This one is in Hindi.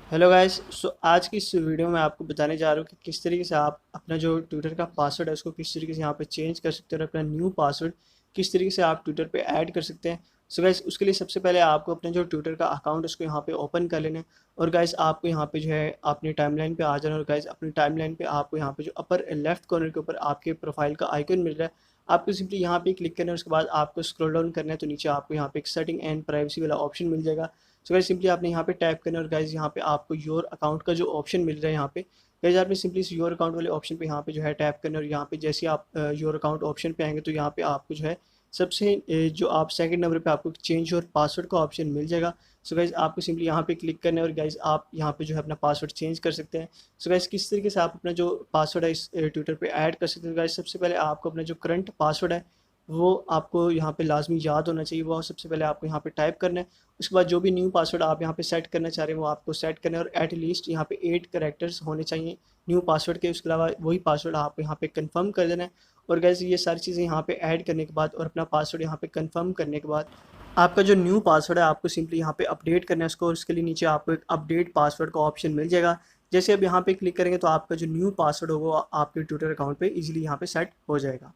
Hello guys. आज की इस वीडियो में आपको बताने जा रहा हूँ कि किस तरीके से आप अपना जो ट्विटर का पासवर्ड है उसको किस तरीके से यहाँ पे चेंज कर सकते हैं और अपना न्यू पासवर्ड किस तरीके से आप ट्विटर पे ऐड कर सकते हैं। सो गाइस, उसके लिए सबसे पहले आपको अपना जो ट्विटर का अकाउंट है उसको यहाँ पे ओपन कर लेना है। और गाइस, आपको यहाँ पे जो है अपनी टाइमलाइन पे आ जाना है। और गाइस, अपनी टाइमलाइन पे आपको यहाँ पे जो अपर लेफ्ट कॉर्नर के ऊपर आपके प्रोफाइल का आइकन मिल रहा है, आपको सिंपली यहाँ पे क्लिक करना है। उसके बाद आपको स्क्रॉल डाउन करना है तो नीचे आपको यहाँ पे एक सेटिंग एंड प्राइवेसी वाला ऑप्शन मिल जाएगा। सो गाइस, सिंपली आपने यहाँ पे टैप करना है और गाइस यहाँ पे आपको योर अकाउंट का जो ऑप्शन मिल रहा है यहाँ पे, गाइस आपने सिंपली इस योर अकाउंट वाले ऑप्शन पे यहाँ पे जो है टैप करना है। और यहाँ पे जैसे आप योर अकाउंट ऑप्शन पे आएंगे तो यहाँ पे आपको जो है सबसे जो आप सेकंड नंबर पे आपको चेंज योर पासवर्ड का ऑप्शन मिल जाएगा। सो गाइस, आपको सिंपली यहाँ पे क्लिक करना है और गाइस आप यहाँ पे जो है अपना पासवर्ड चेंज कर सकते हैं। सो गाइस, किस तरीके से आप अपना जो पासवर्ड है इस ट्विटर पे ऐड कर सकते हैं। गाइस, सबसे पहले आपको अपना जो करंट पासवर्ड है वो आपको यहाँ पे लाजमी याद होना चाहिए। वो सबसे पहले आपको यहाँ पे टाइप करना है। उसके बाद जो भी न्यू पासवर्ड आप यहाँ पे सेट करना चाह रहे हैं वो आपको सेट करना है। और एट लीस्ट यहाँ पे 8 कैरेक्टर्स होने चाहिए न्यू पासवर्ड के। उसके अलावा वही पासवर्ड आप यहाँ पे कंफर्म कर देना है। और गैस, ये सारी चीज़ें यहाँ पे ऐड करने के बाद और अपना पासवर्ड यहाँ पे कंफर्म करने के बाद आपका जो न्यू पासवर्ड है आपको सिंपली यहाँ पे अपडेट करना है उसको। और उसके लिए नीचे आपको एक अपडेट पासवर्ड का ऑप्शन मिल जाएगा। जैसे अब यहाँ पे क्लिक करेंगे तो आपका जो न्यू पासवर्ड होगा वो आपके ट्विटर अकाउंट पे इजीली यहाँ पे सेट हो जाएगा।